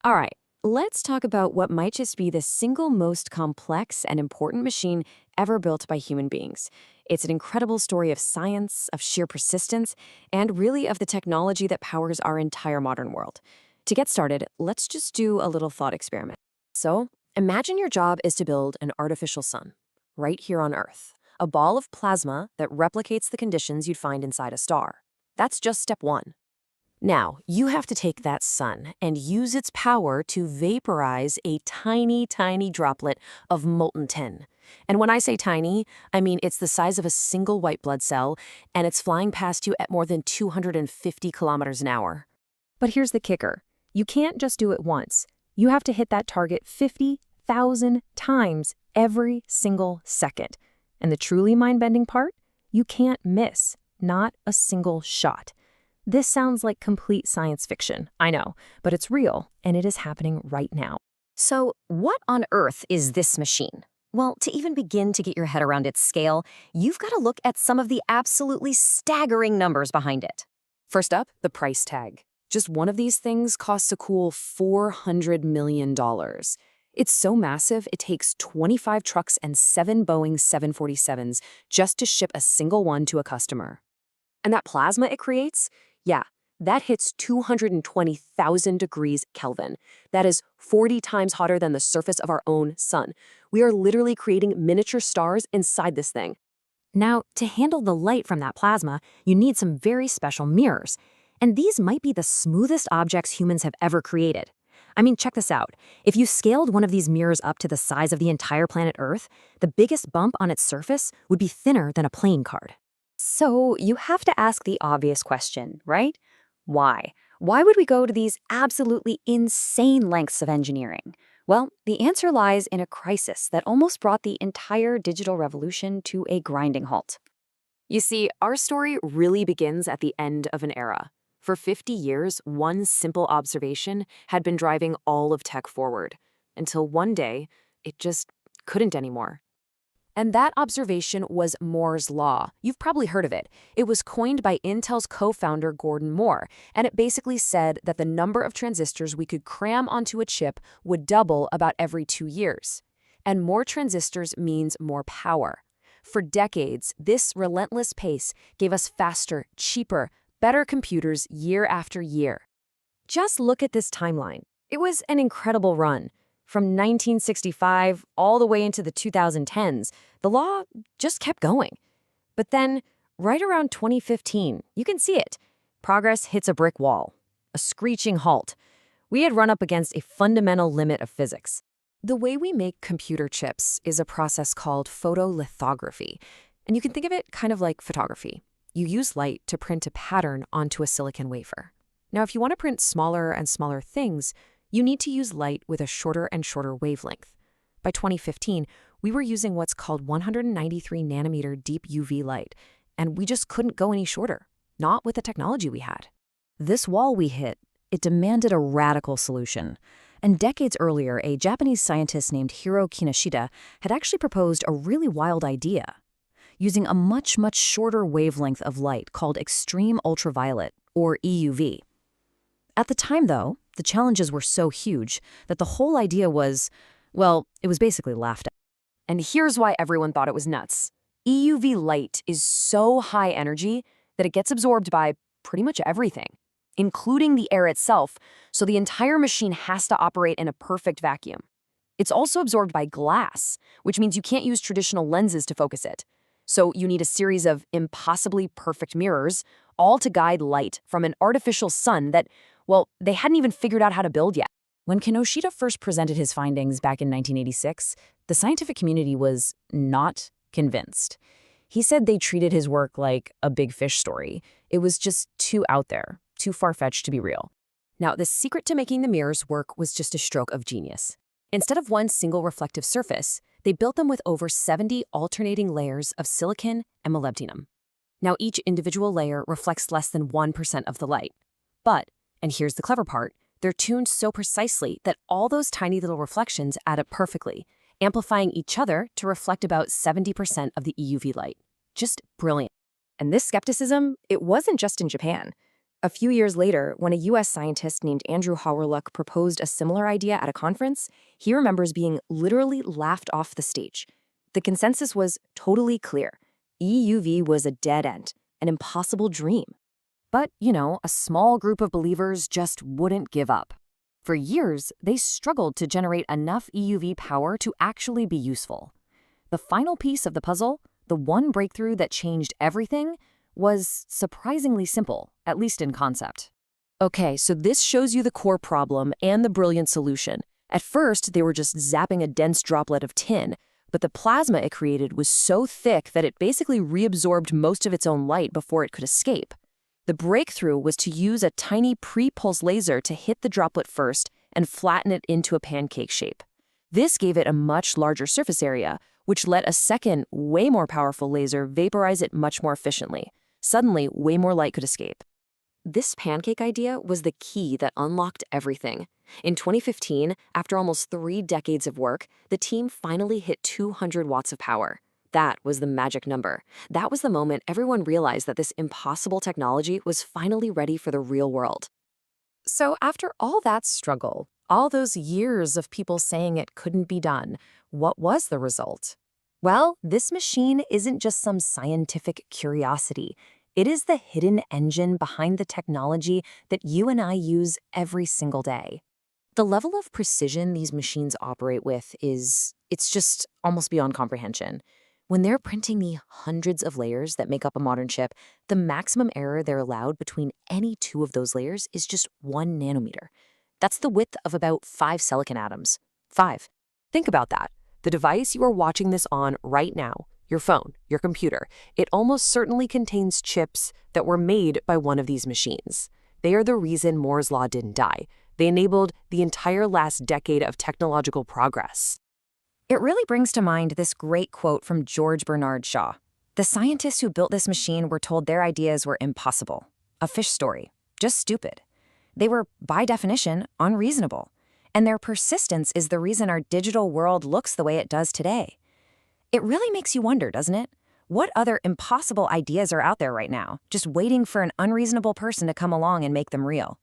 All right, let's talk about what might just be the single most complex and important machine ever built by human beings. It's an incredible story of science, of sheer persistence, and really of the technology that powers our entire modern world. To get started, let's just do a little thought experiment. So, imagine your job is to build an artificial sun, right here on Earth, a ball of plasma that replicates the conditions you'd find inside a star. That's just step one. Now, you have to take that sun and use its power to vaporize a tiny, tiny droplet of molten tin. And when I say tiny, I mean it's the size of a single white blood cell, and it's flying past you at more than 250 kilometers an hour. But here's the kicker. You can't just do it once. You have to hit that target 50,000 times every single second. And the truly mind-bending part? You can't miss. Not a single shot. This sounds like complete science fiction, I know, but it's real, and it is happening right now. So, what on earth is this machine? Well, to even begin to get your head around its scale, you've got to look at some of the absolutely staggering numbers behind it. First up, the price tag. Just one of these things costs a cool $400 million. It's so massive, it takes 25 trucks and 7 Boeing 747s just to ship a single one to a customer. And that plasma it creates? Yeah, that hits 220,000 degrees Kelvin. That is 40 times hotter than the surface of our own sun. We are literally creating miniature stars inside this thing. Now, to handle the light from that plasma, you need some very special mirrors. And these might be the smoothest objects humans have ever created. I mean, check this out. If you scaled one of these mirrors up to the size of the entire planet Earth, the biggest bump on its surface would be thinner than a playing card. So you have to ask the obvious question, right? Why? Why would we go to these absolutely insane lengths of engineering? Well, the answer lies in a crisis that almost brought the entire digital revolution to a grinding halt. You see, our story really begins at the end of an era. For 50 years, one simple observation had been driving all of tech forward, until one day, it just couldn't anymore. And that observation was Moore's Law. You've probably heard of it. It was coined by Intel's co-founder Gordon Moore, and it basically said that the number of transistors we could cram onto a chip would double about every 2 years. And more transistors means more power. For decades, this relentless pace gave us faster, cheaper, better computers year after year. Just look at this timeline. It was an incredible run. From 1965 all the way into the 2010s, the law just kept going. But then, right around 2015, you can see it. Progress hits a brick wall, a screeching halt. We had run up against a fundamental limit of physics. The way we make computer chips is a process called photolithography, and you can think of it kind of like photography. You use light to print a pattern onto a silicon wafer. Now, if you want to print smaller and smaller things, you need to use light with a shorter and shorter wavelength. By 2015, we were using what's called 193 nanometer deep UV light, and we just couldn't go any shorter, not with the technology we had. This wall we hit, it demanded a radical solution. And decades earlier, a Japanese scientist named Hiro Kinoshita had actually proposed a really wild idea. Using a much, much shorter wavelength of light called extreme ultraviolet, or EUV. At the time, though, the challenges were so huge that the whole idea was, well, it was basically laughed at. And here's why everyone thought it was nuts. EUV light is so high energy that it gets absorbed by pretty much everything, including the air itself, so the entire machine has to operate in a perfect vacuum. It's also absorbed by glass, which means you can't use traditional lenses to focus it. So you need a series of impossibly perfect mirrors, all to guide light from an artificial sun that, well, they hadn't even figured out how to build yet. When Kinoshita first presented his findings back in 1986, the scientific community was not convinced. He said they treated his work like a big fish story. It was just too out there, too far-fetched to be real. Now, the secret to making the mirrors work was just a stroke of genius. Instead of one single reflective surface, they built them with over 70 alternating layers of silicon and molybdenum. Now, each individual layer reflects less than 1% of the light. But, and here's the clever part, they're tuned so precisely that all those tiny little reflections add up perfectly, amplifying each other to reflect about 70% of the EUV light. Just brilliant. And this skepticism, it wasn't just in Japan. A few years later, when a US scientist named Andrew Howerluck proposed a similar idea at a conference, he remembers being literally laughed off the stage. The consensus was totally clear. EUV was a dead end, an impossible dream. But, a small group of believers just wouldn't give up. For years, they struggled to generate enough EUV power to actually be useful. The final piece of the puzzle, the one breakthrough that changed everything, was surprisingly simple, at least in concept. Okay, so this shows you the core problem and the brilliant solution. At first, they were just zapping a dense droplet of tin, but the plasma it created was so thick that it basically reabsorbed most of its own light before it could escape. The breakthrough was to use a tiny pre-pulse laser to hit the droplet first and flatten it into a pancake shape. This gave it a much larger surface area, which let a second, way more powerful laser vaporize it much more efficiently. Suddenly, way more light could escape. This pancake idea was the key that unlocked everything. In 2015, after almost 3 decades of work, the team finally hit 200 watts of power. That was the magic number. That was the moment everyone realized that this impossible technology was finally ready for the real world. So after all that struggle, all those years of people saying it couldn't be done, what was the result? Well, this machine isn't just some scientific curiosity. It is the hidden engine behind the technology that you and I use every single day. The level of precision these machines operate with it's just almost beyond comprehension. When they're printing the hundreds of layers that make up a modern chip, the maximum error they're allowed between any two of those layers is just 1 nanometer. That's the width of about 5 silicon atoms. 5. Think about that. The device you are watching this on right now, your phone, your computer, it almost certainly contains chips that were made by one of these machines. They are the reason Moore's law didn't die. They enabled the entire last decade of technological progress. It really brings to mind this great quote from George Bernard Shaw. The scientists who built this machine were told their ideas were impossible. A fish story. Just stupid. They were, by definition, unreasonable. And their persistence is the reason our digital world looks the way it does today. It really makes you wonder, doesn't it? What other impossible ideas are out there right now, just waiting for an unreasonable person to come along and make them real?